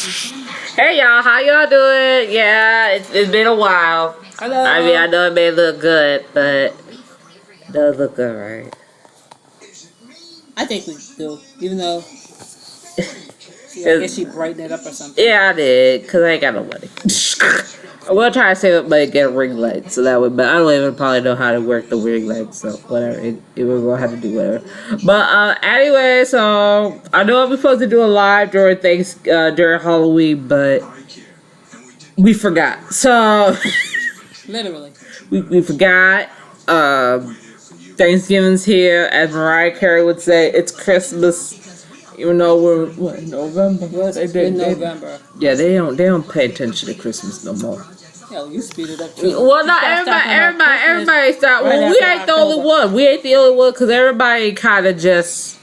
Hey y'all, how y'all doing? Yeah, it's been a while. Hello. I mean, I know it may look good, but it does look good, right? I think we do, even though I guess she brightened it up or something. Yeah, I did, because I ain't got no money. I'm going to try to save up money and get a ring light, so that way, but I don't even probably know how to work the ring light, so whatever, we're going to have to do whatever. But anyway, so I know I'm supposed to do a live during during Halloween, but we forgot. So, Literally. we forgot. Thanksgiving's here, as Mariah Carey would say. It's Christmas, even though we're in November. In November. Yeah, they don't pay attention to Christmas no more. Hell, you speed it up too. Well, not everybody start. Well, we ain't the only one. We ain't the only one because everybody kind of just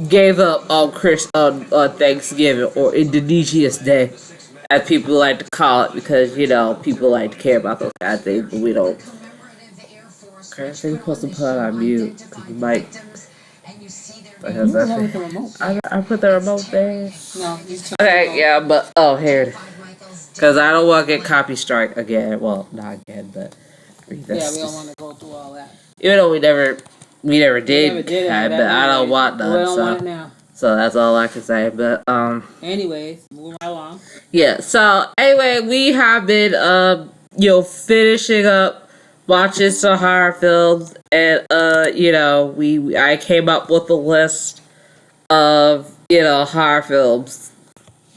gave up on Thanksgiving or Indonesia's Day, as people like to call it, because people like to care about those kind of things, but we don't. Okay, I think we're supposed to put it on mute because you might. I put the remote there. No, okay, yeah, but here it is. Because I don't want to get copy strike again. Well, not again, but we don't want to go through all that. Even though we never did but I don't want none. We don't want it now. So that's all I can say. But anyways, moving right along. Yeah. So anyway, we have been finishing up watching some horror films, and I came up with a list of horror films.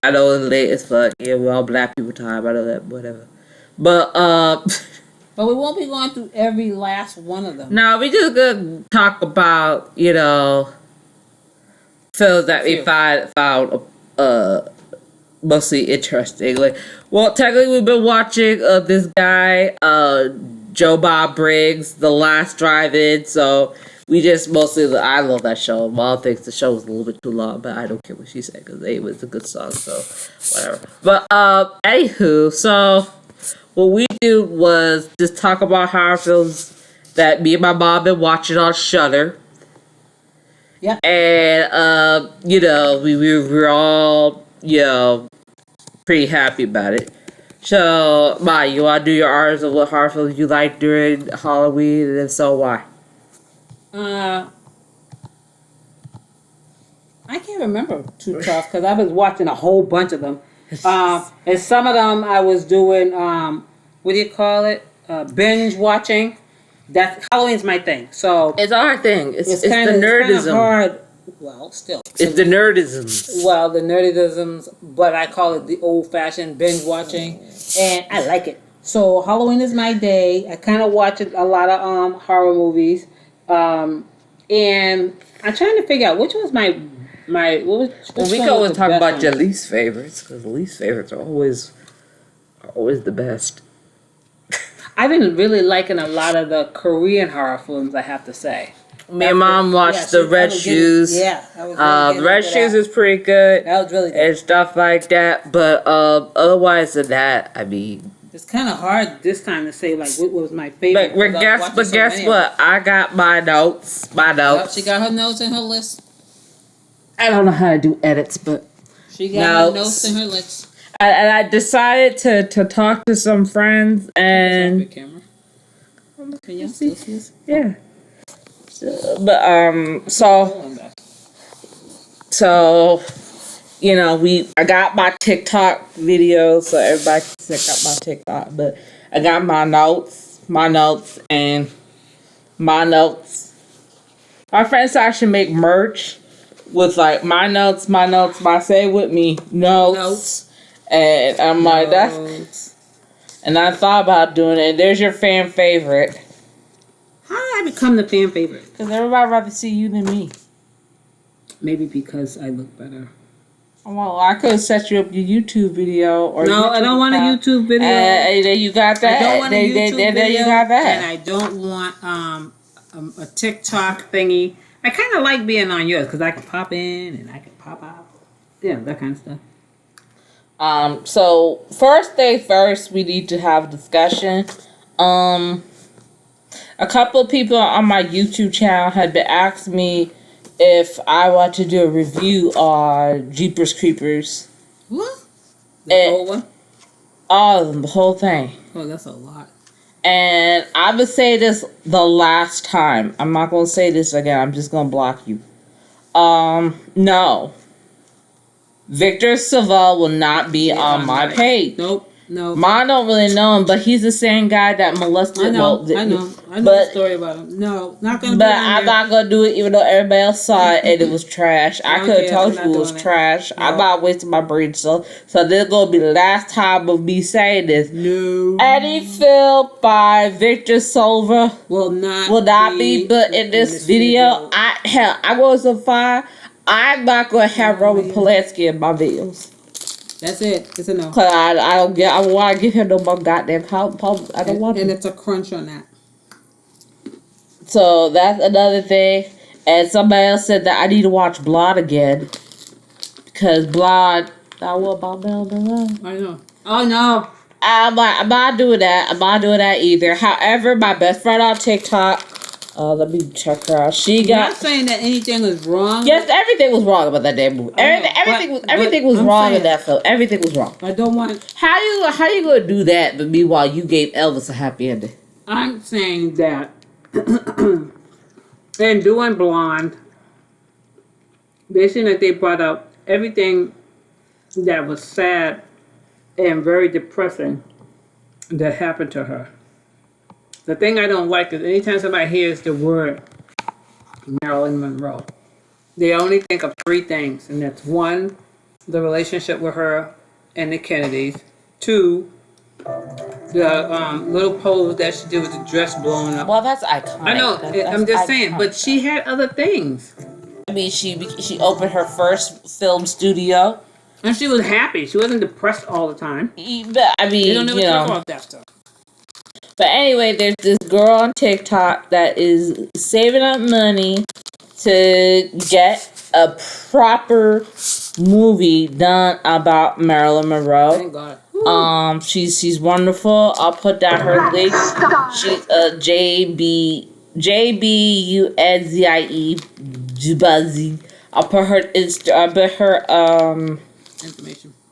I know it's late as fuck. Yeah, we're all black people time. I know that, whatever. But but we won't be going through every last one of them. No, we just gonna talk about films that we found mostly interesting. Like, well, technically we've been watching this guy Joe Bob Briggs, The Last Drive-In. So we just mostly, I love that show. Mom thinks the show was a little bit too long, but I don't care what she said because it was a good song, so whatever. But anywho, so what we did was just talk about horror films that me and my mom been watching on Shudder. Yeah. And we were all pretty happy about it. So, Ma, you want to do your honors of what horror films you like during Halloween, and if so, why? I can't remember too tough because I was watching a whole bunch of them. And some of them I was doing, what do you call it? Binge watching. Halloween's my thing. So it's our thing. It's the nerdism. It's kind of hard. Well, still. It's the nerdisms. Well, the nerdisms, but I call it the old-fashioned binge watching, and I like it. So Halloween is my day. I kind of watch a lot of horror movies, and I'm trying to figure out which was my what was. Well, we can always talk about your least favorites because the least favorites are always the best. I've been really liking a lot of the Korean horror films, I have to say. Me and Mom watched the Red Shoes. The Red Shoes is pretty good. That was really good. And stuff like that. But otherwise than that, I mean, it's kind of hard this time to say like what was my favorite. But guess what? I got my notes. Yep, she got her notes and her list. I don't know how to do edits, but she got her notes and her list. And I decided to talk to some friends and. Can you see? Yeah. But I got my TikTok videos, so everybody can check out my TikTok. But I got my notes. My friends actually make merch with like my notes. Say it with me, notes. And I'm like that's. And I thought about doing it. There's your fan favorite. How did I become the fan favorite? Because everybody rather see you than me. Maybe because I look better. Well, I could set you up your YouTube video. Or no, YouTube I don't want a YouTube video. There you got that. I don't want a YouTube video. There you got that. And I don't want a TikTok thingy. I kind of like being on yours because I can pop in and I can pop out. Yeah, that kind of stuff. So first thing first, we need to have a discussion. A couple of people on my YouTube channel had been asking me if I want to do a review on Jeepers Creepers. What? The old one? All of them, the whole thing. Oh, that's a lot. And I would say this the last time. I'm not gonna say this again. I'm just gonna block you. No. Victor Savell will not be on my page. Nope. No. Mine don't really know him, but he's the same guy that molested. I know. I know the story about him. No, not gonna. But I'm not gonna do it, even though everybody else saw it and it was trash. I could have told you it was trash. No. I'm not wasting my brain cells. So this is gonna be the last time of me saying this. No. Any film by Victor Silva will not be put in this video. I go so far. I'm not gonna have Roman Polanski in my videos. That's it. It's a no. Cause I don't get. I want to give him no more goddamn help. I don't want. And it's a crunch on that. So that's another thing. And somebody else said that I need to watch Blonde again because Blonde. I want about Belle Deleuze. I know. Oh no. I'm not doing that. I'm not doing that either. However, my best friend on TikTok. Let me check her out. You're not saying that anything was wrong. Yes, everything was wrong about that damn movie. Everything was wrong in that film. Everything was wrong. I don't want. How you gonna do that? But meanwhile, you gave Elvis a happy ending. I'm saying that in doing Blonde, they seem that they brought up everything that was sad and very depressing that happened to her. The thing I don't like is anytime somebody hears the word Marilyn Monroe, they only think of three things, and that's one, the relationship with her and the Kennedys. Two, the little pose that she did with the dress blowing up. Well, that's iconic. I know. I'm just saying, but she had other things. I mean, she opened her first film studio, and she was happy. She wasn't depressed all the time. But I mean, they don't ever talk about that stuff. But anyway, there's this girl on TikTok that is saving up money to get a proper movie done about Marilyn Monroe. Thank God. She's wonderful. I'll put down her link. She's JBUNZIE. I'll put her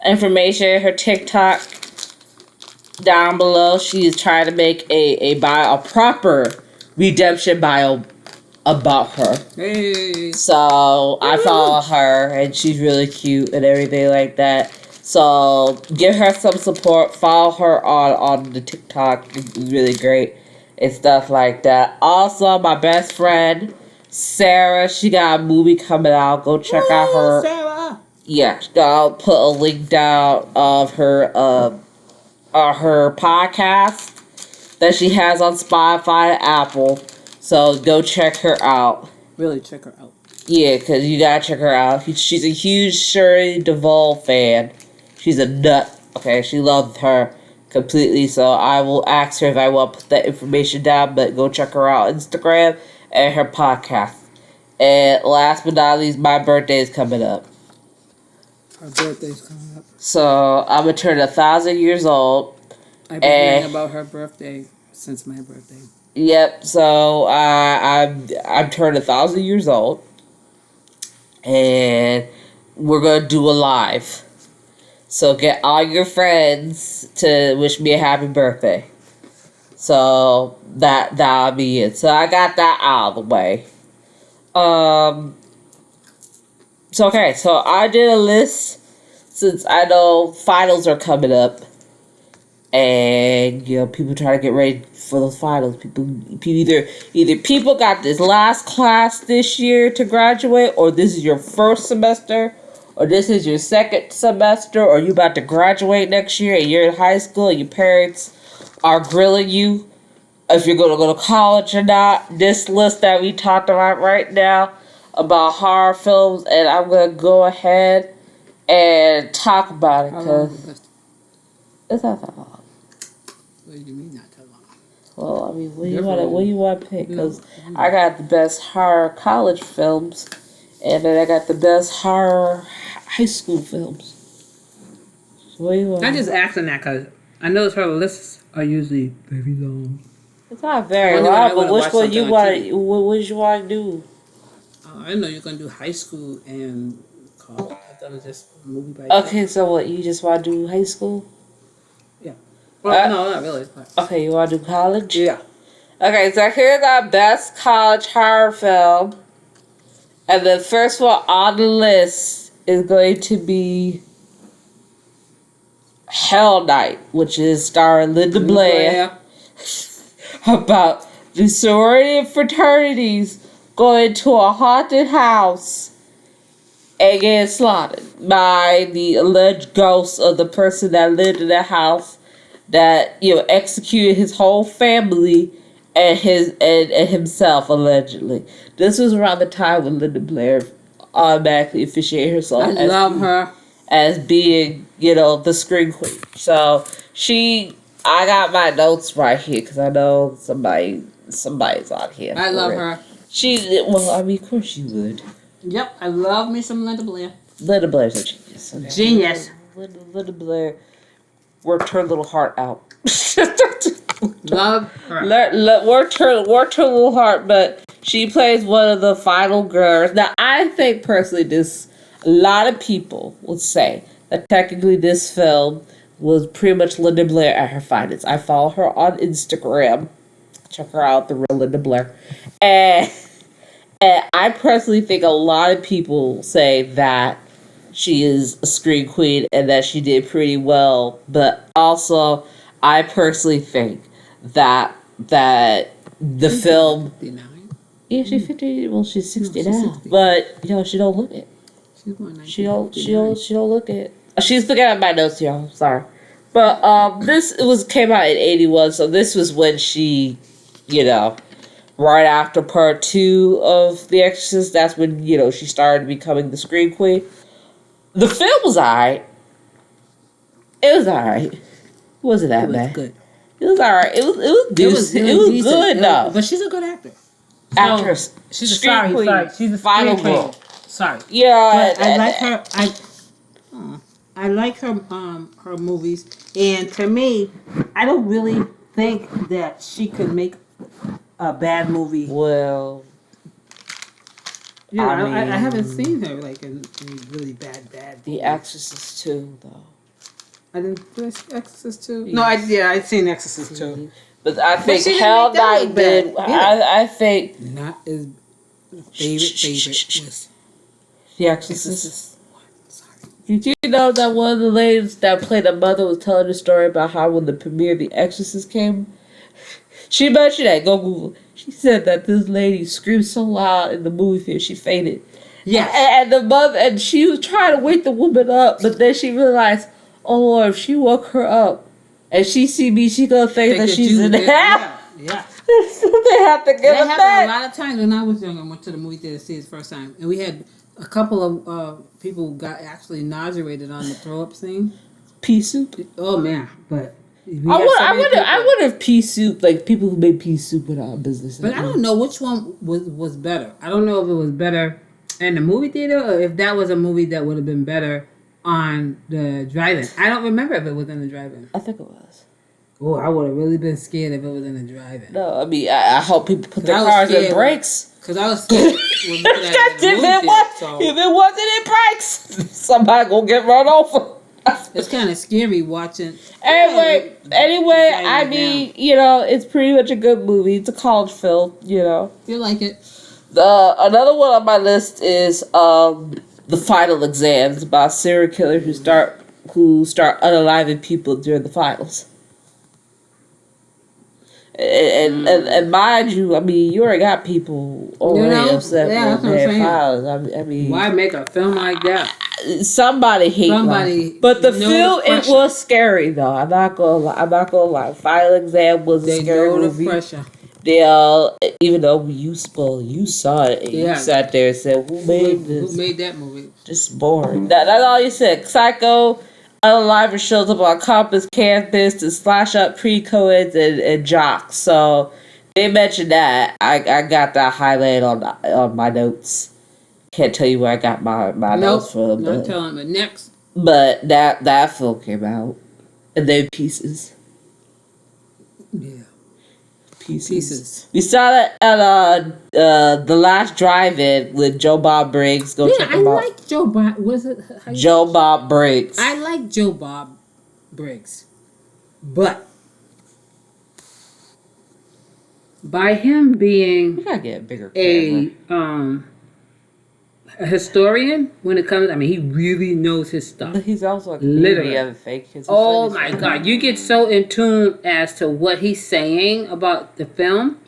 information, her TikTok down below. She is trying to make a proper redemption bio about her. Hey. So I follow her and she's really cute and everything like that. So give her some support. Follow her on the TikTok. It's really great and stuff like that. Also, my best friend Sarah, she got a movie coming out. Go check out her. Sarah. Yeah, I'll put a link down of her podcast that she has on Spotify and Apple. So go check her out. Really check her out. Yeah, because you gotta check her out. She's a huge Shirley Duvall fan. She's a nut. Okay, she loves her completely. So I will ask her if I want to put that information down. But go check her out on Instagram and her podcast. And last but not least, my birthday is coming up. Her birthday's coming up. So I'm gonna turn 1,000 years old. I've been hearing about her birthday since my birthday. Yep. So I'm turned 1,000 years old, and we're gonna do a live. So get all your friends to wish me a happy birthday. So that'll be it. So I got that out of the way. So okay. So I did a list since I know finals are coming up. And people try to get ready for those finals. People either people got this last class this year to graduate, or this is your first semester, or this is your second semester, or you about to graduate next year and you're in high school and your parents are grilling you if you're gonna go to college or not. This list that we talked about right now about horror films, and I'm gonna go ahead and talk about it because it's not that long. What do you mean not that long? Well, I mean, what do you want to pick? Because I got the best horror college films, and then I got the best horror high school films. So what do you want? I'm just asking that because I notice her lists are usually very long. It's not very long, but which one you want? What you want to do? I know you're gonna do high school and college. rest of it just movie by itself. Okay, so what? You just want to do high school? Yeah. Well, no, not really. Okay, you want to do college? Yeah. Okay, so here's our best college horror film. And the first one on the list is going to be Hell Night, which is starring Linda Blair. About the sorority and fraternities going to a haunted house and getting slaughtered by the alleged ghost of the person that lived in the house that executed his whole family and himself allegedly. This was around the time when Linda Blair automatically officiated herself. I love her as being the Scream Queen. So I got my notes right here because I know somebody's on here. I love her. Of course you would. Yep, I love me some Linda Blair. Linda Blair's a genius. Okay? Genius. Linda Blair worked her little heart out. Love her. Worked her little heart, but she plays one of the final girls. Now, I think personally, a lot of people would say that technically this film was pretty much Linda Blair at her finest. I follow her on Instagram. Check her out, the real Linda Blair. And I personally think a lot of people say that she is a Scream Queen and that she did pretty well. But also, I personally think that the film... 59? Yeah, she's 50. Well, she's 60 No, she's now. 60. But, she don't look it. She's born She don't look it. She's looking at my notes, y'all. Sorry. But came out in 81, so this was when she, right after part 2 of The Exorcist, that's when, she started becoming the Scream Queen. The film was alright. It was alright. It wasn't that bad. It was good. It was alright. It was decent. It was good though. But she's a good actor. Actress. She's Scream Queen. She's a final Scream girl. Queen. Sorry. Yeah. But I like her. I like her movies, and to me, I don't really think that she could make a bad movie. Well, I haven't seen her like in really bad. The movies. Exorcist 2, though. I didn't. Did I see Exorcist 2? Yes. No, I'd seen Exorcist 2. But I think she didn't Hell make that Night look bad. did. Yeah. I think Not as favorite was The Exorcist. Exorcist. Sorry. Did you know that one of the ladies that played a mother was telling a story about how when the premiere of The Exorcist came, she mentioned that. Go Google. She said that this lady screamed so loud in the movie theater she fainted. Yes. And the mother, and she was trying to wake the woman up, but then she realized, oh Lord, if she woke her up and she see me, she gonna think that she's in hell. Yeah. They have to get That her happened back. a lot of times when I was young. I went to the movie theater to see it the first time, and we had a couple of people who got actually nauseated on the throw up scene. Pea soup. Oh man, but I wonder if pea soup, like people who make pea soup went out of business. But I don't know which one was better. I don't know if it was better in the movie theater or if that was a movie that would have been better on the drive-in. I don't remember if it was in the drive-in. I think it was. Oh, I would have really been scared if it was in the drive-in. No, I mean I hope people put their cars in brakes. Because I was scared when looking at it in the movie theater, so if it wasn't in brakes, somebody gonna get run over. it's kind of scary watching. Anyway, I mean, it's pretty much a good movie. It's a college film, You like it? Another one on my list is The Final Exams, about serial killers who start unaliving people during the finals. And mind you, I mean, you already got people already upset with their files. I mean, why make a film like that? Somebody hate life. But the film, it was scary though. I'm not gonna lie. Final Exam was a scary movie. Pressure. They even though you saw it, and you sat there and said, "Who made this? Who made that movie?" Just boring. That's all you said. Psycho. Unaliver shows up on campus to slash up pre-coeds and jocks. So they mentioned that. I got that highlighted on my notes. Can't tell you where I got my notes from. Not telling, but next. But that film came out, and then Pieces. Yeah. Pieces. We saw that at the last drive-in with Joe Bob Briggs. Go check I him out. like Joe Bob. Was it Joe Bob Briggs. I like Joe Bob Briggs, but by him being We gotta get a bigger camera. a historian when it comes, I mean, he really knows his stuff. But he's also a Literally. comedian, I think. Oh my God, you get so in tune as to what he's saying about the film.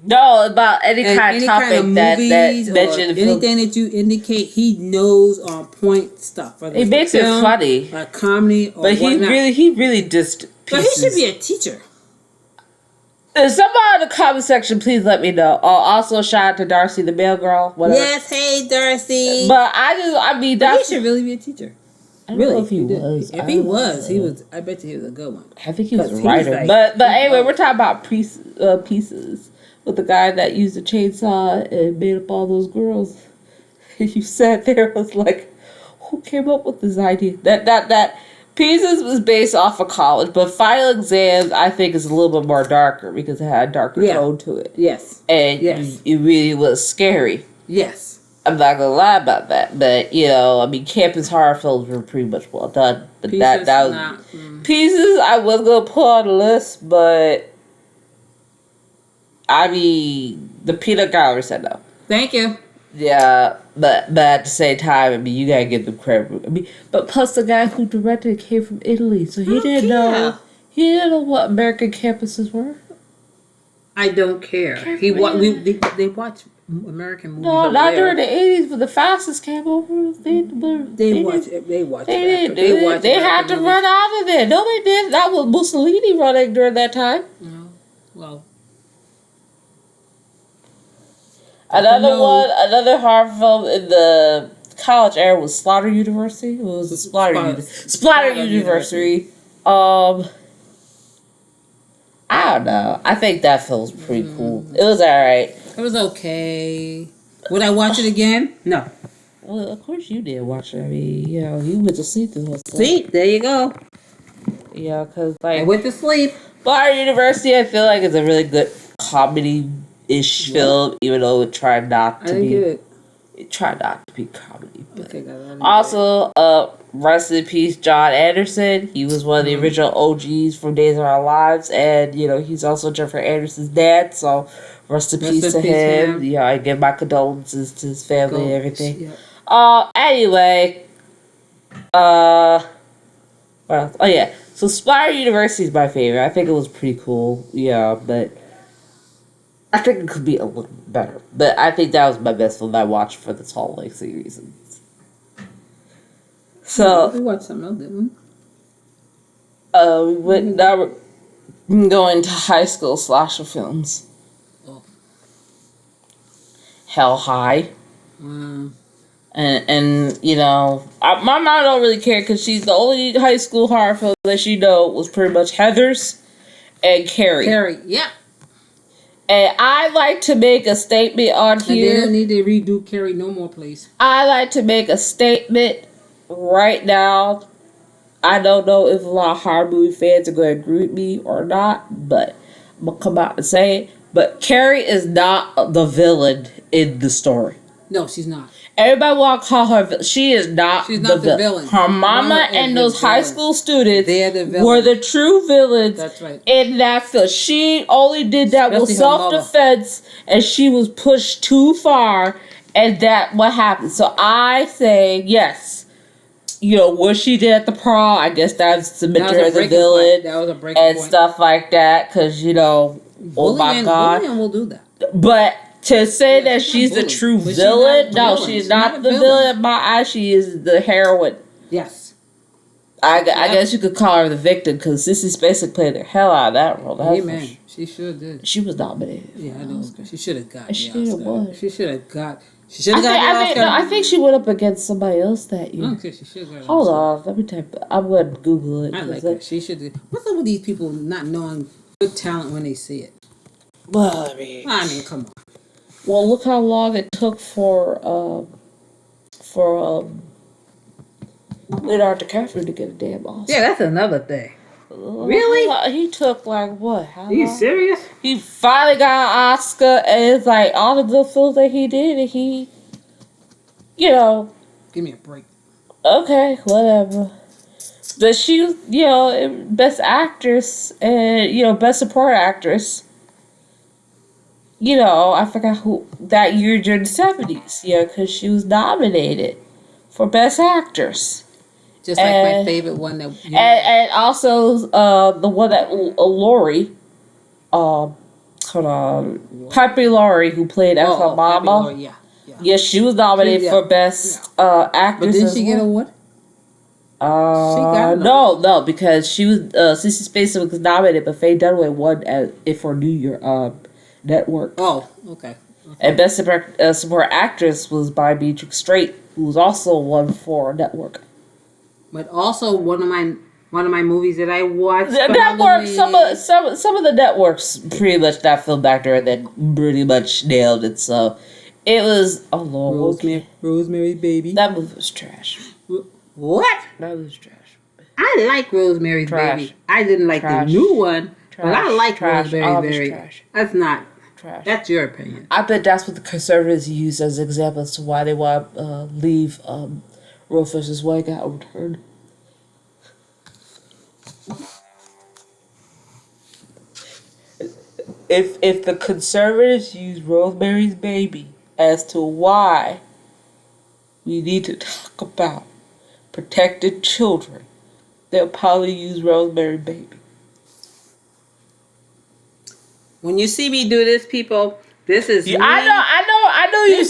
No, about any And kind of any topic kind of that movies or mentioned the film. anything that you indicate, he knows on point stuff. Whether It it's makes a it film, funny. a comedy, or But he whatnot. really just. But he should be a teacher. If somebody in the comment section, please let me know. Also, shout out to Darcy, the mail girl. Whatever. Yes, hey Darcy. But I mean, But he that's. should really be a teacher. I don't Really, know if he did. was. If I he don't was, know. he was. I bet you he was a good one. I think he was a 'Cause he's writer. like- but anyway, we're talking about pieces with the guy that used a chainsaw and made up all those girls. You sat there, was like, who came up with this idea? That Pieces was based off of college, but Final Exams I think is a little bit more darker because it had a darker Yeah. tone to it, Yes. and Yes. it really was scary. Yes. I'm not gonna lie about that, but I mean, campus horror films were pretty much well done. But Pieces, that was not, Pieces. I was gonna put on the list, but I mean, the peanut gallery said no. Thank you. Yeah, but at the same time, I mean, you gotta give them credit. I mean, but plus the guy who directed it came from Italy, so he didn't know. He didn't know what American campuses were. I don't care. He they watch American movies. No, over not there. during the '80s, but the fastest came over. They Watch. They it didn't after. do it. watch They had American to movies. run out of there. No, they did. That was Mussolini running during that time. No. Well, Another horror film in the college era was Slaughter University. It was the Splatter Splatter University. I don't know. I think that film's pretty cool. It was alright. it was okay. Would I watch it again? No. Well, of course you did watch it. I mean, you went to sleep through whole stuff. See, there you go. Yeah, because I like went to sleep. Slaughter University, I feel like it's a really good comedy-ish film, even though it tried not I to didn't be. get it. It tried not to be comedy. But Okay, guys. I didn't also, rest in peace, John Anderson. He was one of the original OGs from Days of Our Lives, and he's also Jeffrey Anderson's dad. So, rest in peace to him. Yeah, I give my condolences to his family and everything. Yeah. Anyway, what else? Oh yeah, so Splatter University is my favorite. I think it was pretty cool. Yeah, but I think it could be a little better. But I think that was my best film I watched for the Salt Lake City reasons. So, We watched something else, didn't now we're going to high school slasher films. Oh. Hell High. we? And my mom don't really care because she's the only high school horror film that she was pretty much Heathers and Carrie. Carrie, yeah. And I like to make a statement on And they here. don't need to redo Carrie no more, please. I like to make a statement right now. I don't know if a lot of horror movie fans are going to agree with me or not, but I'm going to come out and say it. But Carrie is not the villain in the story. No, she's not. Everybody want to call her. She is not. She's not the villain. Her mama Mama is and the those high villain. school students They're the villain. were the true villains. That's right. In that film, she only did that with Especially her mother. self-defense, and she was pushed too far, and that what happened. So I say yes. What she did at the prom, I guess that's submit That her was as a a breaking villain point. That was a breaking and point. stuff like that. Because oh my god, Bullying will do that. but to say that she's she's not the bullied. true But she's villain, not a no, villain. she's She's not not a the villain. villain in my eyes. She is the heroine. Yes. I guess you could call her the victim because Sissy Spacek played the hell out of that role. That's for Amen. sure. She sure did. She was nominated. Yeah, I know. She should have got. She the should Oscar. have. She should have got. She should have got the Oscar. I think she went up against somebody else that I year. don't care. She should have got. Hold on, let me type. I'm going to Google it. I like 'cause her. She should. What's up with these people not knowing good talent when they see it? Well, I mean, Come on. well, look how long it took for Leonardo DiCaprio to get a damn Oscar. Yeah, that's another thing. Really? He took like what? How Are you long? serious? He finally got an Oscar, and it's like all of the films that he did, and he, you know, Give me a break. okay, whatever. But she was, best actress and best supporting actress. I forgot who that year during the 70s. Because she was nominated for best actress. Just like my favorite one that. And also the one that Laurie, hold on, Piper Laurie, who played as her mama. Laurie, yeah, she was nominated for best actress. But didn't she get a what? No, because she was Sissy Spacek was nominated, but Faye Dunaway won for New York Network. Oh, okay. And best support actress was by Beatrix Straight, who was also won for Network. But also one of my movies that I watched. The network, some of the networks pretty much that film back there and then pretty much nailed it. So it was Rosemary Baby. That movie was trash. What? That was trash. I like Rosemary's Baby. I didn't like the new one, but I like Rosemary's Baby. Trash. That's not trash. That's your opinion. I bet that's what the conservatives use as an example as to why they want to leave Roe vs. Wade got overturned. If the conservatives use Rosemary's Baby as to why we need to talk about protected children, they'll probably use Rosemary Baby. When you see me do this, people, this is me. I know you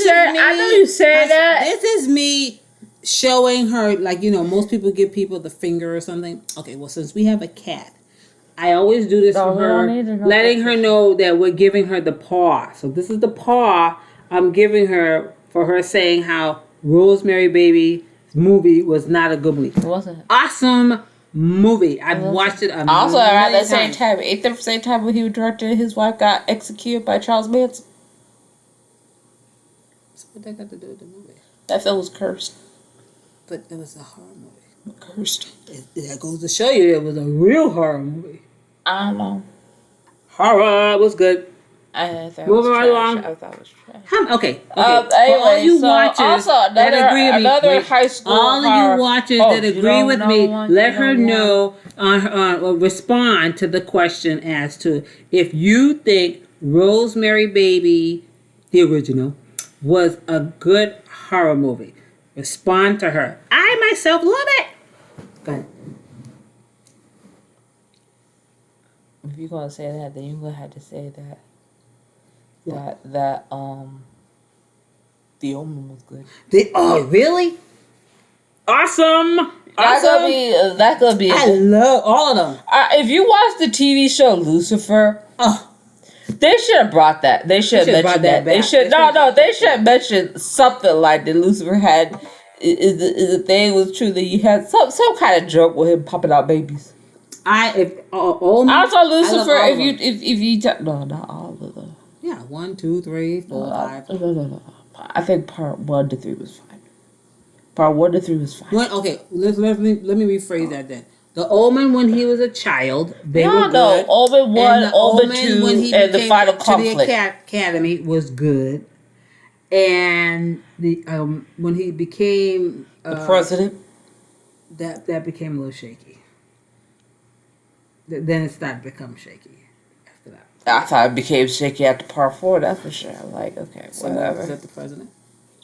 said that. This is me showing her, like, most people give people the finger or something. Okay, well, since we have a cat, I always do this for her, letting her know that we're giving her the paw. So this is the paw I'm giving her for her saying how Rosemary Baby movie was not a good movie. It wasn't. Awesome movie. I've watched it also around that same time. Ain't the same time when he was directed, his wife got executed by Charles Manson. So what that got to do with the movie? That film was cursed. But it was a horror movie. Cursed. That goes to show you it was a real horror movie. I don't know. Horror was good. I thought Moving right along. I thought it was trash. Okay. Anyway, all you so watchers also that agree with me, high school all horror. of you watchers that agree with me, let her know or respond to the question as to if you think Rosemary Baby, the original, was a good horror movie. Respond to her. I myself love it. Go ahead. If you're gonna say that, then you're gonna have to say that The Omen was good. Really? Awesome. That could be. I love all of them. If you watch the TV show Lucifer, they should have brought that. They should have mentioned that. They should. They should have mentioned something like that. Lucifer had. Is the thing was true that you had some kind of joke with him popping out babies. Also Lucifer. If you no, not all of them. Yeah, 1, 2, 3, 4, 5. No. I think part 1 to 3 was fine. Part 1 to 3 was fine. Okay, let me rephrase that then. The Omen when he was a child, they were good. No, Omen 1, Omen 2, and the final conflict. The Academy was good. And the when he became the president, that became a little shaky. Then it started to become shaky after that. I thought it became shaky after part 4. That's for sure. I'm like, okay, whatever. Was that the president?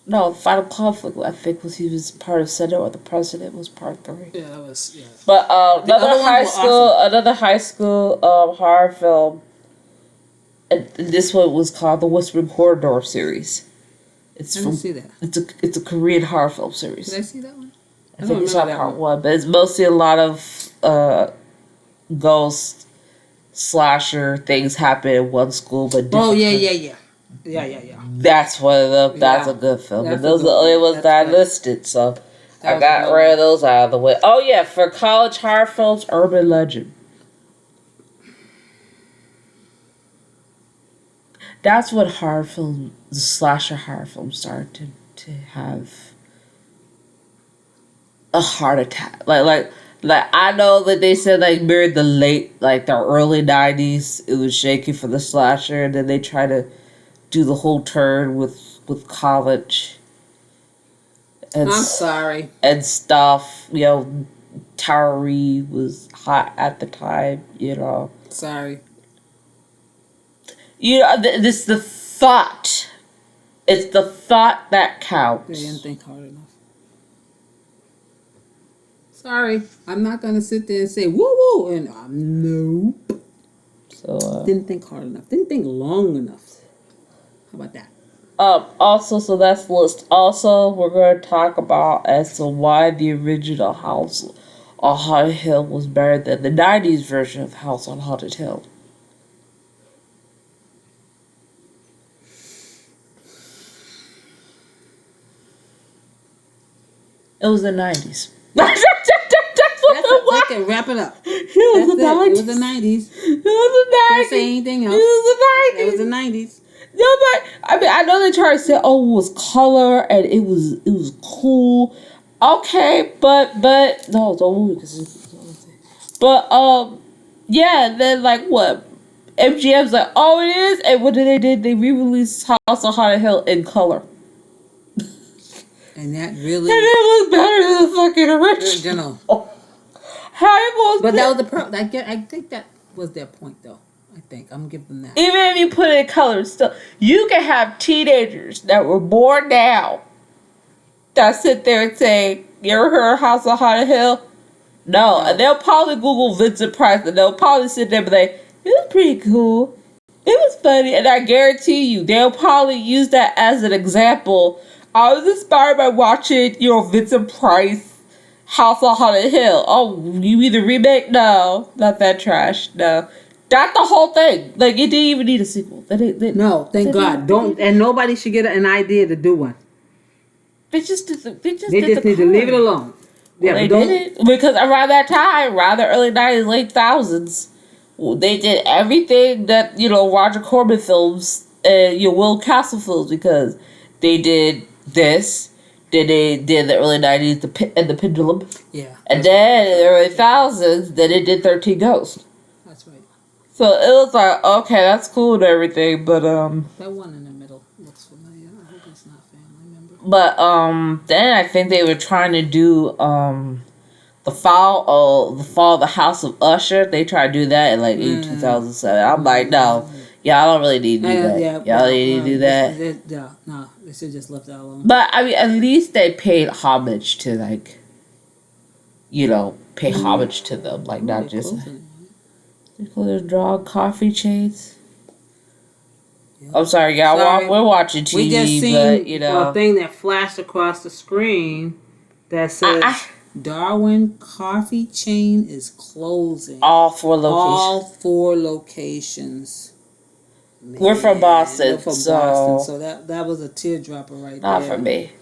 No, the final conflict. I think he was part of Senate, or the president was part 3. Yeah, that was. Yeah. But another high school horror film. And this one was called the Whispering Corridor series. I didn't see that. It's a Korean horror film series. Did I see that one? I think it's on part 1, but it's mostly a lot of ghost slasher things happen in one school, but different. Yeah. That's one of them. That's a good film. And those are the only ones that I listed, so I got rid of those out of the way. Oh yeah, for college horror films, Urban Legend. That's what horror film, the slasher horror films started to have a heart attack. Like Like I know that they said like during the early '90s, it was shaky for the slasher, and then they try to do the whole turn with college and I'm sorry. and stuff. You know, Tyree was hot at the time. You know, Sorry. this the thought. It's the thought that They counts. didn't think hard enough. Sorry. I'm not going to sit there and say, woo woo. And nope. So. Didn't think hard enough. Didn't think long enough. How about that? Also, so that's the list. Also, we're going to talk about as to why the original House on Haunted Hill was better than the '90s version of House on Haunted Hill. It was the '90s. That's That can wrap it up. It was the '90s. It was the 90s. It was the Can't '90s. say anything else. It was the It '90s. was the 90s. No, but I mean, I know they tried to say, "Oh, it was color and it was cool." Okay, but no, don't but yeah. Then like what? MGM's like, "Oh, it is," and what did they did? They re-released House on Haunted Hill in color, And that and really. it was better than the fucking original. How it was, But that was the pro. I think that was their point, though. I think I'm giving them that. even if you put it in color, still you can have teenagers that were born now that sit there and say, "You ever heard of House on Haunted Hill?" No, and they'll probably Google Vincent Price, and they'll probably sit there and be like, "It was pretty cool. It was funny," and I guarantee you, they'll probably use that as an example. I was inspired by watching, Vincent Price, House on Haunted Hill. Oh, you either remake? No, not that trash. No. That's the whole thing. Like, it didn't even need a sequel. No, thank God. Don't. And nobody should get an idea to do one. They just did the. They just They did just the need to leave it color. alone. Well, they did it because around that time, around the early '90s, late thousands, they did everything that Roger Corman films and Will Castle films, because they did this. Then they did the early '90s, the Pendulum, Yeah. and then in the early thousands, then it did 13 Ghosts. That's right. So it was like, okay, that's cool and everything, but That one in the middle looks familiar. I hope it's not family member. But then I think they were trying to do the fall of the House of Usher. They tried to do that in like 2007. I'm like, no, y'all don't really need to do that. Y'all need to do that. No, they should just left that alone. But I mean, at least they paid homage to pay homage to them, like not just there's dog coffee chains. I'm sorry, y'all. Sorry. We're watching TV, We just seen but a thing that flashed across the screen that says Darwin Coffee Chain is closing. all 4 locations. All 4 locations. We're from Boston, We're from so Boston, so that was a teardropper right not there. for me.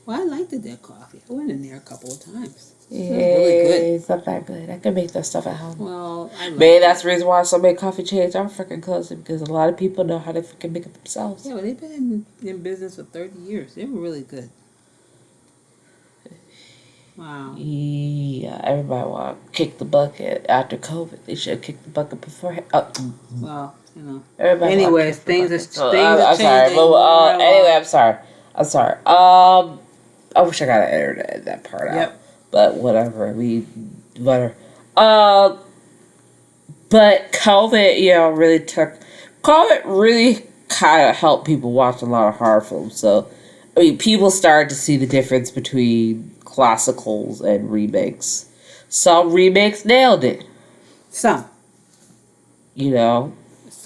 Well, I liked their coffee. I went in there a couple of times. Yeah, really good. it's not that good. I can make that stuff at home. Well, I like Maybe that's the reason why so many coffee chains are freaking closing, because a lot of people know how to freaking make it themselves. Yeah, but they've been in business for 30 years. They were really good. Wow. Yeah, everybody want to kick the bucket after COVID. They should have kicked the bucket before. Well, Everybody. Anyways, things are So, things are I'm sorry. changing. But, anyway, I'm sorry. I wish I got to edit that part out. Yep. But whatever. Whatever. But COVID, really kind of helped people watch a lot of horror films. So, I mean, people started to see the difference between classicals and remakes. Some remakes nailed it. Some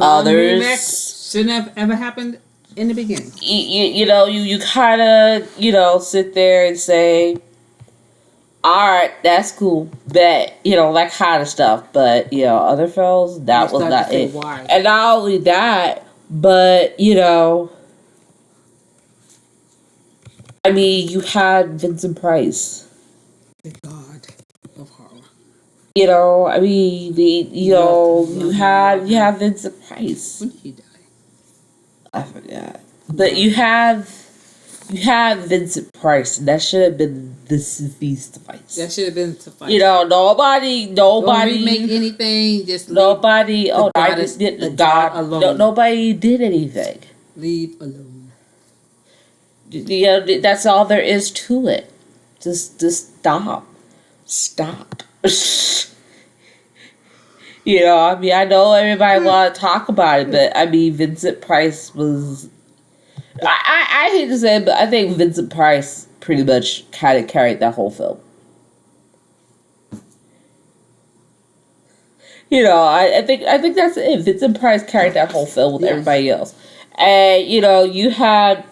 Others remakes shouldn't have ever happened in the beginning. You kind of, sit there and say, all right, that's cool, bet, that kind of stuff. But, other films, that was not it. Why. And not only that, but, I mean, you had Vincent Price. The god of horror. I mean, you have Vincent Price. When did he die? I forgot. But you have you have Vincent Price, that should have been the suffice. That should have been suffice. You know, nobody Don't remake anything. Just nobody. Oh, I goddess- just did the the God. alone. No, nobody did anything. leave alone. You know, that's all there is to it. Just stop. You know, I mean, I know everybody want to talk about it, but I mean, Vincent Price was. I hate to say it, but I think Vincent Price pretty much kind of carried that whole film. You know, I think that's it. Vincent Price carried that whole film with Yes. everybody else, and you know, you had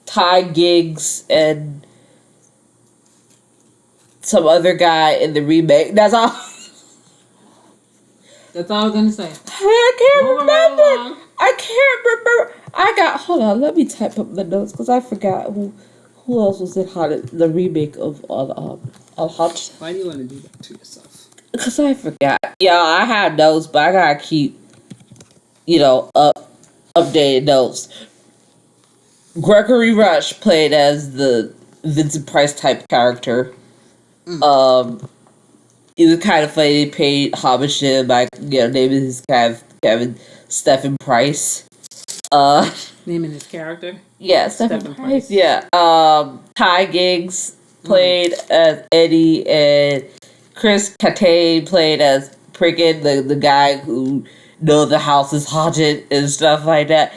Ty Giggs and some other guy in the remake. That's all. That's all I'm gonna say. I can't Moving right remember. along. I can't remember. I got. Hold on. Let me type up the notes because I forgot who else was in the remake of Hot. Why do you want to do that to yourself? Because I forgot. Yeah, I had notes, but I gotta keep, you know, updated notes. Gregory Rush played as the Vincent Price type character. It was kind of funny. They paid homage to him by, you know, naming his Kevin Stephen Price. Naming his character. Yeah, Stephen Stephen Price. Price. Yeah. Ty Giggs played as Eddie, and Chris Kattan played as Prickett, the guy who knows the house is haunted and stuff like that.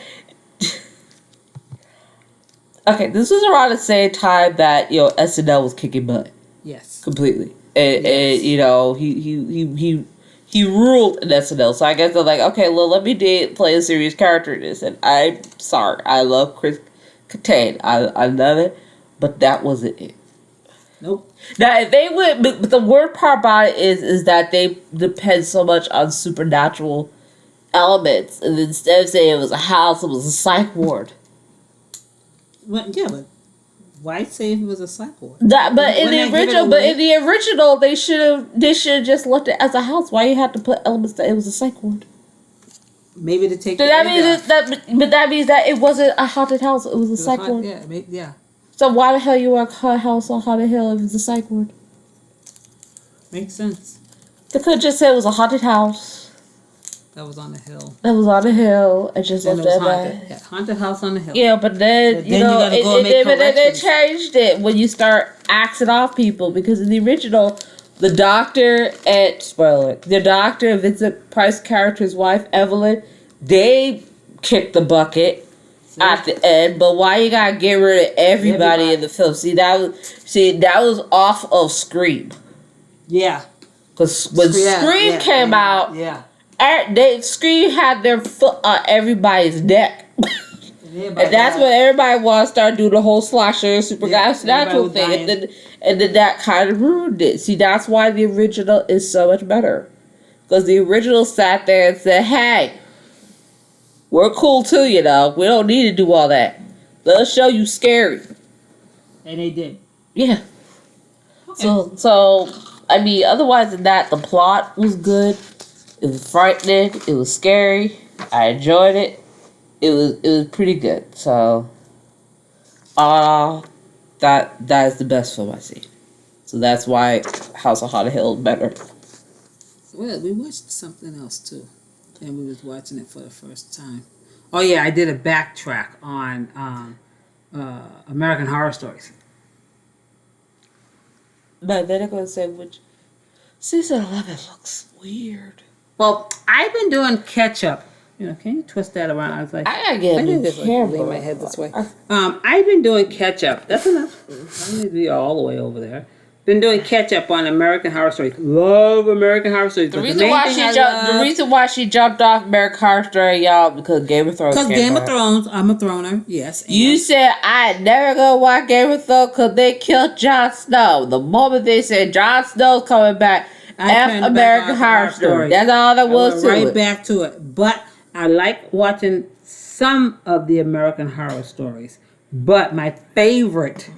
Okay, this was around the same time that, you know, SNL was kicking butt Yes. completely, and you know, he ruled in SNL. So I guess they're like, okay, well, let me play a serious character in this. And I'm sorry, I love Chris Kattan, I love it, but that wasn't it. Nope. Now, if they would, but the weird part about it is that they depend so much on supernatural elements, and instead of saying it was a house, it was a psych ward. Well, yeah, but why say if it was a psych ward? That, but in Wouldn't the they give it original, away? they should have just left it as a house. Why you have to put elements that it was a psych ward? Maybe to take. So that means that means that it wasn't a haunted house. It was a psych ward. Yeah, yeah. So why the hell you want a house on haunted hill if it's a psych ward? Makes sense. They could just say it was a haunted house That was on the hill. that was on a hill and just And left it was that haunted. Yeah, haunted house on the hill. Yeah, but then But you then know, you gotta go and make but then they corrections. changed it when you start axing off people, because in the original, the doctor and Vincent Price character's wife Evelyn, they kicked the bucket at the end. But why you gotta get rid of everybody in the film? See that was off of Scream, Yeah. because when Scream came out, Yeah. Scream had their foot on everybody's neck. And And that's when everybody wants to start doing the whole slasher supernatural everybody was thing, and then that kind of ruined it. See, that's why the original is so much better, because the original sat there and said, "Hey, we're cool too, you know. We don't need to do all that. Let us show you scary." And they did. Yeah. So I mean, otherwise than that, the plot was good. It was frightening. It was scary. I enjoyed it. It was pretty good. So, that is the best film I've seen. So that's why House of Haunted Hill is better. Well, we watched something else too, and we was watching it for the first time. Oh yeah, I did a backtrack on American Horror Stories. But then I'm gonna say which season 11 looks weird. Well, I've been doing catch up. You know, can you twist that around? I was like, I gotta get a I do new this way. camera. Lean my head this way. I've been doing catch up. That's enough. I don't need to be all the way over there. Been doing catch up on American Horror Stories. Love American Horror Stories. The reason why she jumped off American Horror Story, y'all, because Game of Thrones. Because came Game out. of Thrones, I'm a throner. Yes. You said I never gonna watch Game of Thrones because they killed Jon Snow. The moment they said Jon Snow's coming back, F American Horror Story. That's all that was to right it. back to it. But I like watching some of the American Horror Stories. But my favorite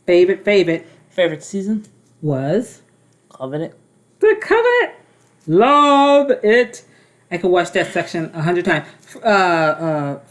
Favorite season? was Covenant. The Covenant. Love it. I could watch that section 100 times.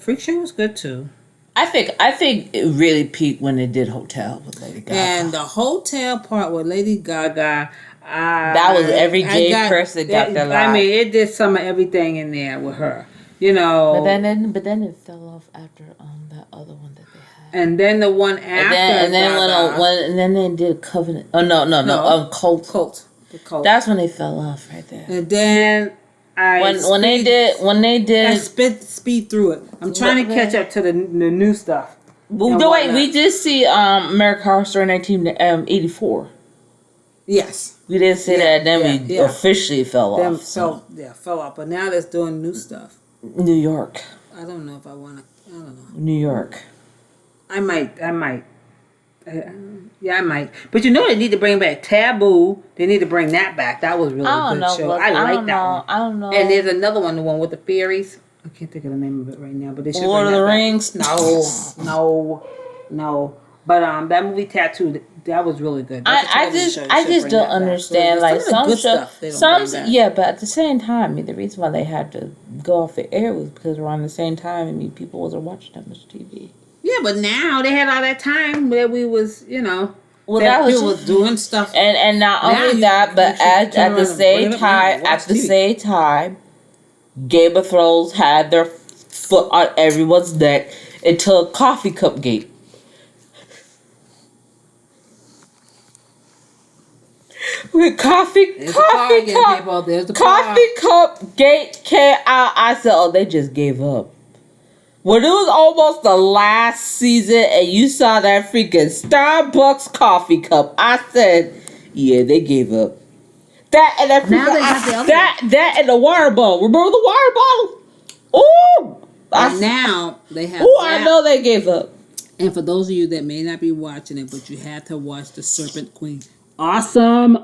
Freak Show was good too. I think it really peaked when they did Hotel with Lady Gaga. And the hotel part with Lady Gaga, That was every gay person got their I line. mean, it did some of everything in there with her, you know. But then it fell off after that other one that they had. And then the one after And then Gaga, and then they did Covenant. Oh no, Cult. the cult. That's when they fell off right there. And then When they did. I speed through it. I'm trying to catch up to the new stuff. Well, and no, wait, whatnot. we did see American Horror Story 1984. Yes. We did see that, and then we officially fell Them off. So. fell off. But now they're doing new stuff. New York. I don't know if I want to. I don't know. New York. I might. Yeah, I might. But you know they need to bring back Taboo. They need to bring that back. That was really a good show. I like that one. I don't know. And there's another one, the one with the fairies. I can't think of the name of it right now, but they should Lord of bring the that back. Rings. No. But that movie Tattoo, that was really good. That's a I television just show. They I should just bring don't that back. understand. So Like some of the some good show, stuff they don't bring back. yeah, but at the same time, I mean, the reason why they had to go off the air was because around the same time, I mean, people wasn't watching that much TV. Yeah, but now they had all that time that we was, Well, that that was people was doing stuff. and not Now only you- that, but you should at turn the around same and bring it up time, now, watch TV. Game of Thrones had their foot on everyone's neck until Coffee Cup Gate. When There's the car again, people. There's the car. Coffee Cup Gate came out, I said, "Oh, they just gave up." When it was almost the last season, and you saw that freaking Starbucks coffee cup, I said, "Yeah, they gave up." That and that Now they got the other that and the water bottle. Remember the water bottle? Ooh, And now they have. ooh, that. I know they gave up. And for those of you that may not be watching it, but you have to watch the Serpent Queen. Awesome.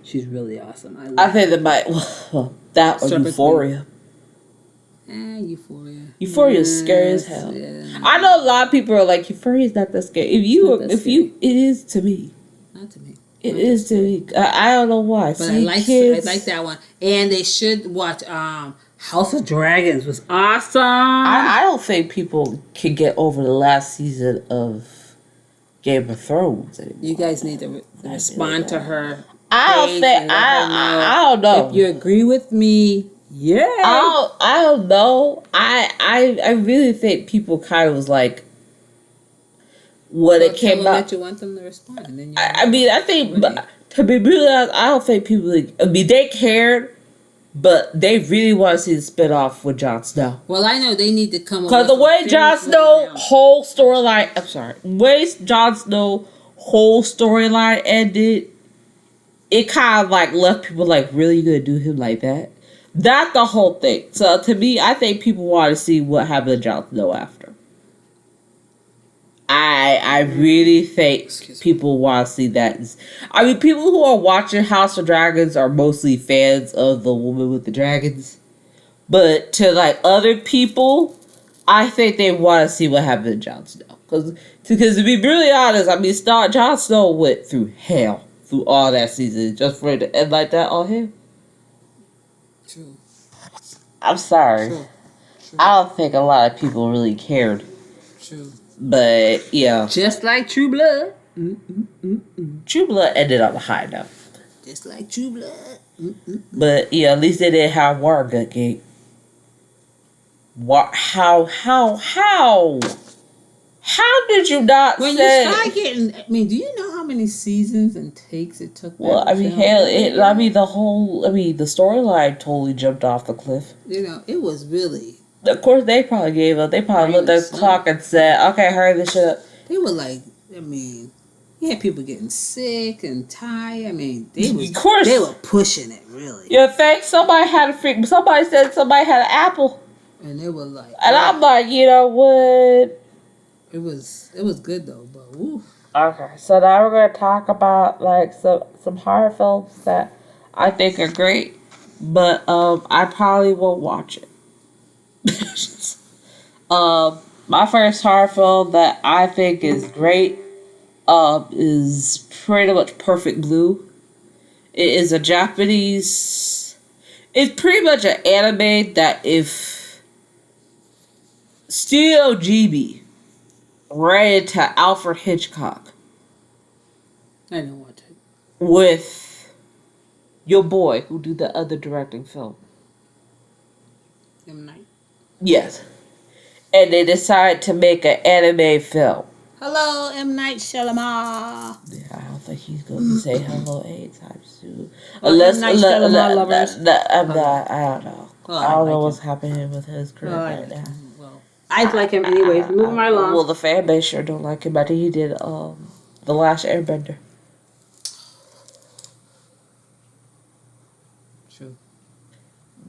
She's really awesome. I think they might. Well, that or Serpent Euphoria. Euphoria. Euphoria is scary as hell. Yeah. I know a lot of people are like, Euphoria is not that scary. It is to me. Not to me. It is to me. I don't know why. But I like that one. And they should watch House of Dragons was awesome. I don't think people can get over the last season of Game of Thrones anymore. You guys need to respond to her. I don't page think and let her know. I don't know. If you agree with me, yeah. I don't know. I really think people kind of was like when it came out. That you want them to respond, and then you I mean, I think, but to be really honest, I don't think people. I mean, they cared, but they really want to see the spinoff with Jon Snow. Well, I know they need to come. Because the way Jon Snow whole storyline, I'm sorry, way Jon Snow whole storyline ended, it kind of like left people like, really, you gonna do him like that? That's the whole thing. So to me, I think people want to see what happened to Jon Snow after. I really think people want to see that. I mean, people who are watching House of Dragons are mostly fans of the Woman with the Dragons. But to like other people, I think they want to see what happened to Jon Snow. Because to be really honest, I mean, Jon Snow went through hell through all that season just for it to end like that on him. True. I'm sorry. True. I don't think a lot of people really cared. True. But yeah, Just like True Blood. True Blood ended on a high note. Just like True Blood. But yeah, at least they didn't have Watergate Gate. How did you not When say? you start getting, I mean, do you know how many seasons and takes it took? Well, that I mean, film? hell, the storyline totally jumped off the cliff. It was really. Of course, they probably gave up. They probably looked at the clock and said, "Okay, hurry this shit up." They were like, I mean, you had people getting sick and tired. I mean, they was, Of course. they were pushing it really, You think somebody had a freak? Somebody said somebody had an apple, and they were like, and I'm like, you know what? it was good though, but woo. Okay, so now we're gonna talk about like some horror films that I think are great, but I probably won't watch it. My first horror film that I think is great is pretty much Perfect Blue. It is a Japanese. It's pretty much an anime that if Studio Ghibli ran into Alfred Hitchcock I didn't watch it. with your boy who did the other directing film. M. Night. Yes. And they decided to make an anime film. Hello, M. Night Shyamalan. Yeah, I don't think he's going to say hello anytime soon. Well, Unless, M. Night Shyamalan lovers. I'm not, I don't know. Well, I don't I know like what's him. happening with his career Well, I right like now. him. Well, I like him anyways. Moving right along. Well, the fan base sure don't like him. I think he did The Last Airbender. True.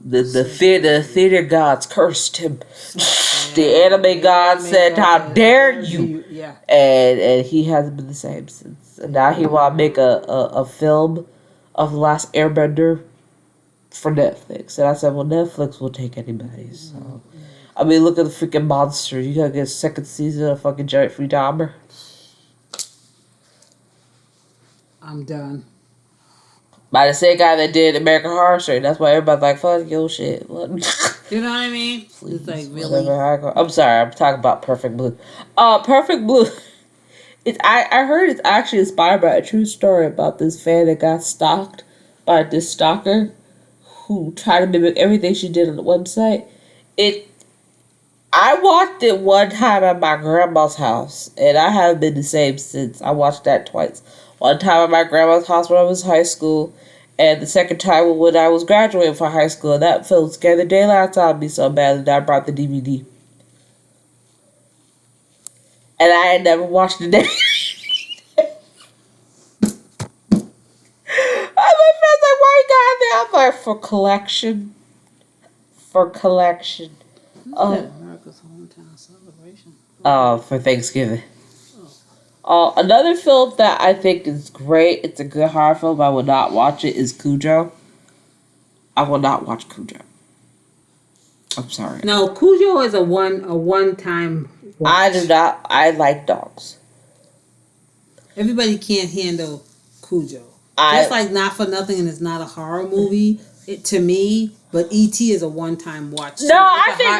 The theater gods cursed him. The anime gods said, "How dare you!" Yeah. And he hasn't been the same since. And now he want to make a film of The Last Airbender for Netflix. And I said, well, Netflix will take anybody. So, I mean, look at the freaking monster. You gotta get a second season of fucking Jeffrey Dahmer. I'm done. By the same guy that did American Horror Story. That's why everybody's like, fuck your shit. What? You know what I mean? Please, It's like, really? I'm sorry, I'm talking about Perfect Blue. Perfect Blue. I heard it's actually inspired by a true story about this fan that got stalked by this stalker who tried to mimic everything she did on the website. I watched it one time at my grandma's house, and I haven't been the same since. I watched that twice. One time at my grandma's house when I was in high school, and the second time when I was graduating from high school. And that film scared the daylights out of me so bad that I brought the DVD. And I had never watched it. My friend's like, why you got there? I'm like, for collection. For collection. America's hometown celebration. For Thanksgiving. Another film that I think is great, it's a good horror film, I will not watch it, is Cujo. I will not watch Cujo. I'm sorry. No, Cujo is a one time watch. I do not. I like dogs. Everybody can't handle Cujo. Just like Not for Nothing, and it's not a horror movie to me. But E.T. is a one time watch. No, I think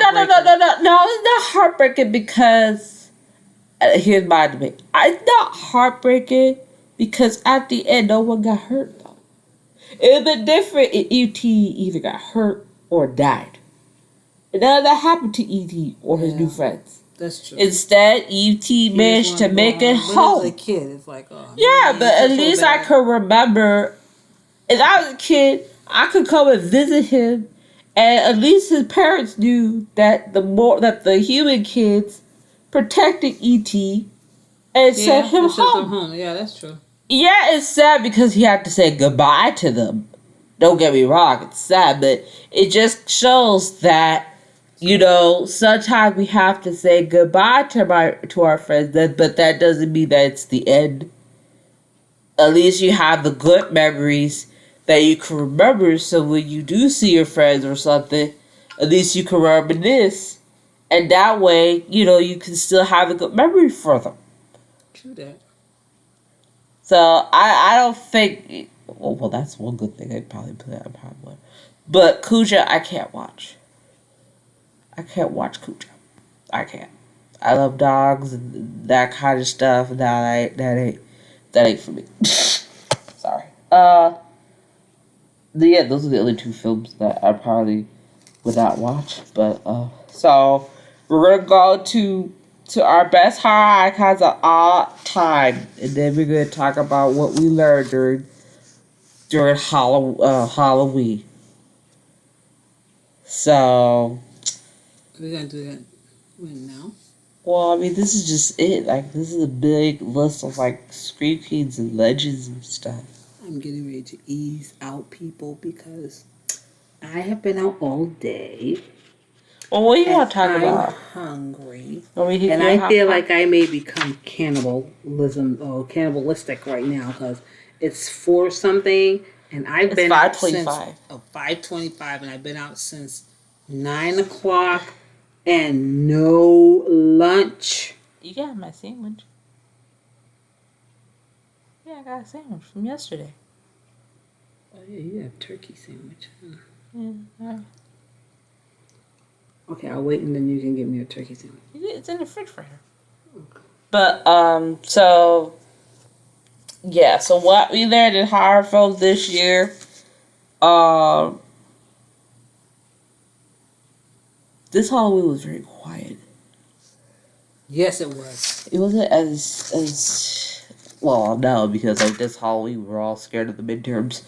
no. It's not heartbreaking because here's my debate. It's not heartbreaking because at the end, no one got hurt though. It would be different if E.T. either got hurt or died. And none of that happened to E.T. or his new friends. That's true. Instead, E.T. managed to make it home. As a kid, it's like, oh. Yeah, but at least I could remember. If I was a kid, I could come and visit him, and at least his parents knew that the human kids protected E.T. and sent him home. Yeah, that's true. Yeah, it's sad because he had to say goodbye to them. Don't get me wrong, it's sad, but it just shows that, sometimes we have to say goodbye to our friends, but that doesn't mean that it's the end. At least you have the good memories that you can remember, so when you do see your friends or something, at least you can remember this. And that way, you can still have a good memory for them. True that. So, I don't think... Well, that's one good thing I'd probably play. I probably would. But Cujo, I can't watch. I can't watch Cujo. I can't. I love dogs and that kind of stuff. That ain't for me. Sorry. Yeah, those are the only two films that I probably would not watch. But so we're gonna go to our best horror icons of all time, and then we're gonna talk about what we learned during Halloween. So We're gonna do that now. Well, I mean, this is just it. Like, this is a big list of, Scream Queens and legends and stuff. I'm getting ready to ease out people because I have been out all day. Well, what do you want to talk about? I'm hungry. And I feel like I may become cannibalistic right now because it's 4 something and I've been out since 5:25 and I've been out since 9 o'clock and no lunch. You got my sandwich. Yeah, I got a sandwich from yesterday. Oh yeah, you have turkey sandwich. Huh? Yeah. Okay, I'll wait and then you can give me a turkey sandwich. It's in the refrigerator. But so yeah, so what we learned in horror films this year, um, this Halloween was very quiet. Yes, it was. It wasn't as well, no, because like this Halloween we were all scared of the midterms.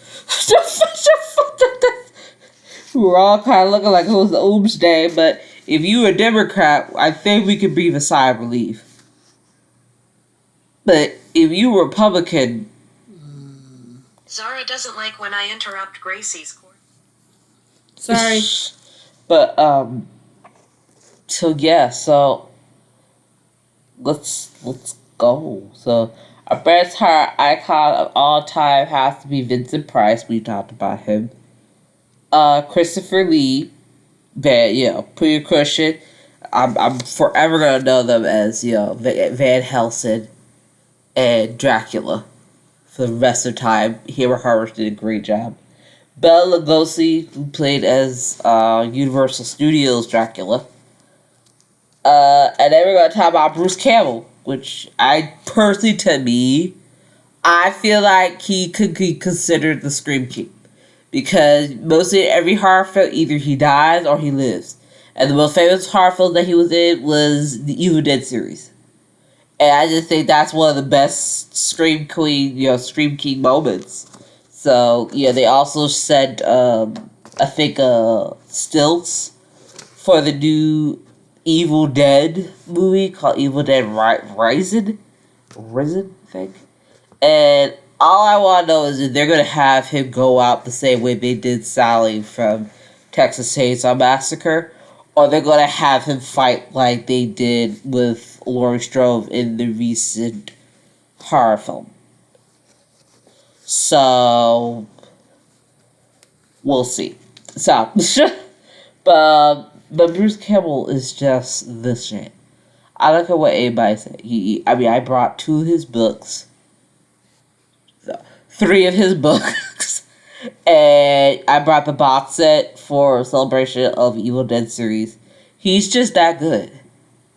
We were all kind of looking like it was the Oops Day, but if you were a Democrat, I think we could breathe a sigh of relief. But if you were Republican, Zara doesn't like when I interrupt Gracie's course. Sorry. but so yeah, so let's go. So our best horror icon of all time has to be Vincent Price. We talked about him. Christopher Lee, pretty Christian. I'm forever gonna know them as Van Helsing and Dracula for the rest of the time. Hero Harvard did a great job. Bela Lugosi, who played as Universal Studios Dracula. And then we're gonna talk about Bruce Campbell, which I personally, to me, I feel like he could be considered the Scream King. Because mostly every horror film, either he dies or he lives. And the most famous horror film that he was in was the Evil Dead series. And I just think that's one of the best Scream King moments. So, yeah, they also said, I think, stilts for the new Evil Dead movie called Evil Dead Risen, I think. And all I want to know is if they're going to have him go out the same way they did Sally from Texas Chainsaw Massacre, or they're going to have him fight like they did with Laurie Strode in the recent horror film. So, we'll see. So, but Bruce Campbell is just the shit. I don't care what anybody says. I brought 2 of his books. 3 of his books. And I brought the box set for celebration of Evil Dead series. He's just that good.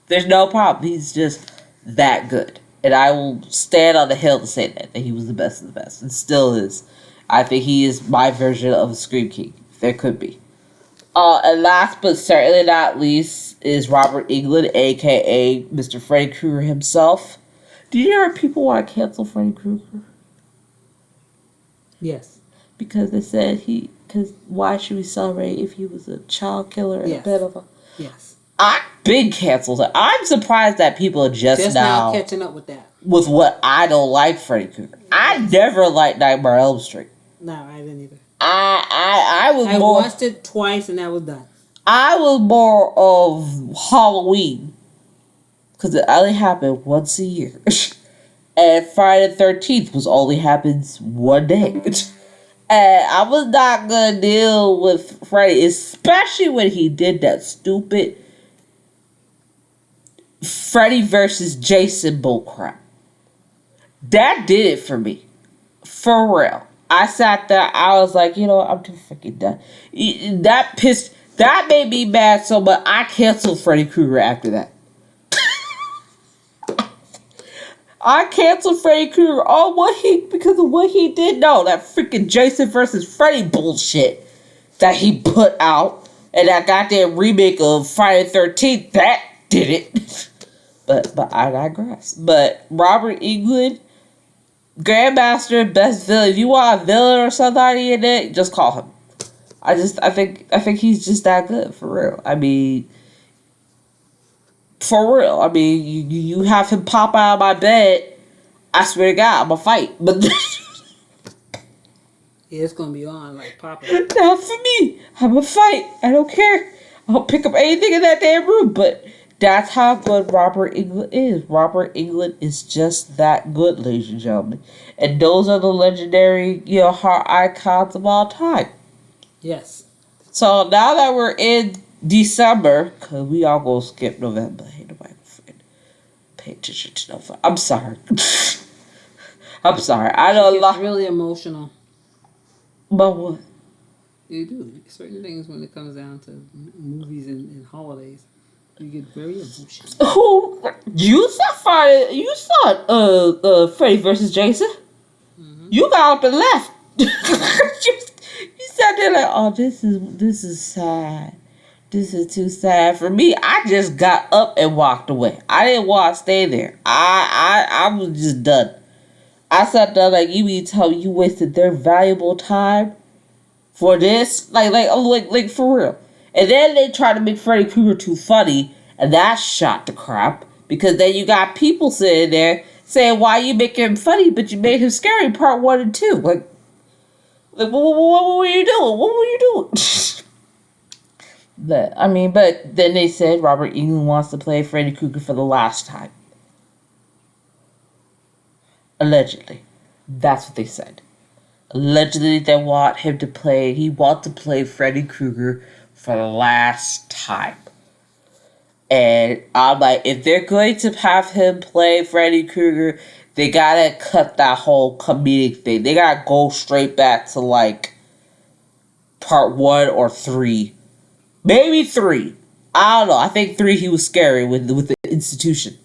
There's no problem. He's just that good. And I will stand on the hill to say that he was the best of the best. And still is. I think he is my version of a Scream King. There could be. And last but certainly not least is Robert Englund, a.k.a. Mr. Freddy Krueger himself. Do you hear people want to cancel Freddy Krueger? Yes. Because they said because why should we celebrate if he was a child killer and a pedophile? Yes. I big cancels it. I'm surprised that people are just now catching up with that. With what I don't like Freddy Krueger. I never liked Nightmare on Elm Street. No, I didn't either. I watched it twice and that was done. I was more of Halloween because it only happened once a year. And Friday the 13th was only happens one day. And I was not gonna deal with Freddy, especially when he did that stupid Freddy versus Jason bullcrap. That did it for me. For real. I sat there, I was like, I'm too freaking done. That made me mad so much, I canceled Freddy Krueger after that. I canceled Freddy Krueger because of what he did. No, that freaking Jason versus Freddy bullshit that he put out. And that goddamn remake of Friday the 13th, that did it. But I digress. But Robert Englund, Grandmaster, best villain. If you want a villain or somebody in it, just call him. I think he's just that good, for real. I mean, for real. I mean, you have him pop out of my bed, I swear to God, I'm gonna fight. But yeah, it's gonna be on like popping. Not for me. I'm gonna fight. I don't care. I'll pick up anything in that damn room. But that's how good Robert Englund is. Robert Englund is just that good, ladies and gentlemen. And those are the legendary, horror icons of all time. Yes. So now that we're in December, because we all gonna skip November. Ain't nobody pay attention to November. I'm sorry. I'm sorry. I know a lot. Really emotional. But what? You do certain things when it comes down to movies and holidays. You get very emotional. Who you thought Friday? You thought Freddy versus Jason? You got up and left. you sat there like, oh, this is sad. This is too sad for me. I just got up and walked away. I didn't want to stay there. I was just done. I sat there like, you mean tell me you wasted their valuable time for this? Like for real. And then they tried to make Freddy Krueger too funny, and that shot to crap. Because then you got people sitting there saying, why you make him funny, but you made him scary part 1 and 2. Like what were you doing? What were you doing? But then they said Robert Englund wants to play Freddy Krueger for the last time. Allegedly. That's what they said. Allegedly, he wants to play Freddy Krueger for the last time. And I'm like, if they're going to have him play Freddy Krueger, they gotta cut that whole comedic thing. They gotta go straight back to, like, part 1 or 3. Maybe 3. I don't know. I think 3 he was scary with the institution.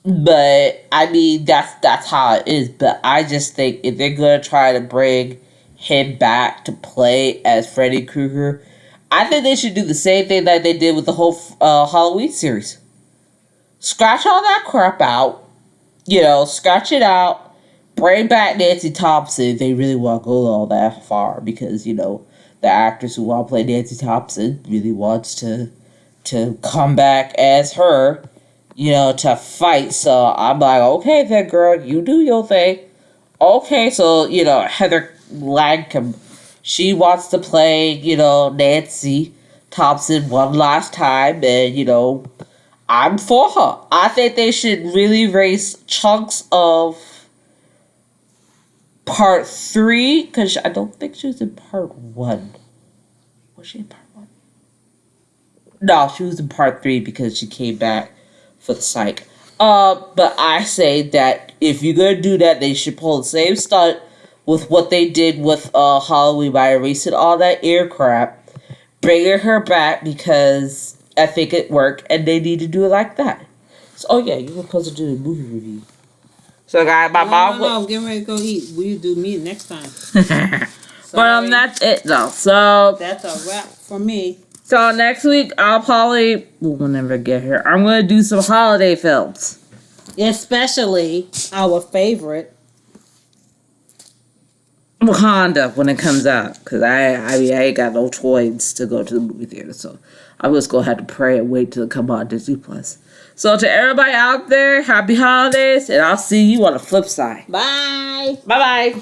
But I mean that's how it is. But I just think if they're gonna try to bring him back to play as Freddy Krueger, I think they should do the same thing that they did with the whole Halloween series. Scratch all that crap out. Scratch it out. Bring back Nancy Thompson if they really want to go all that far, because the actress who want to play Nancy Thompson really wants to come back as her. To fight. So I'm like, okay, then, girl, you do your thing. Okay, so, Heather Langenkamp, she wants to play, Nancy Thompson one last time, and, I'm for her. I think they should really raise chunks of part 3, because I don't think she was in part 1. Was she in part 1? No, she was in part 3 because she came back for the psych. But I say that if you're gonna do that, they should pull the same stunt with what they did with Halloween by erasing all that ear crap, bringing her back, because I think it worked, and they need to do it like that. So, you were supposed to do a movie review. So, guys, my mom. No, I'm getting ready to go eat. We'll do meat next time. But that's it, though. So that's a wrap for me. So next week, we'll never get here. I'm going to do some holiday films. Especially our favorite, Wakanda, when it comes out. Because I ain't got no choice to go to the movie theater. So I'm just going to have to pray and wait till it come on Disney+. So to everybody out there, happy holidays. And I'll see you on the flip side. Bye. Bye-bye.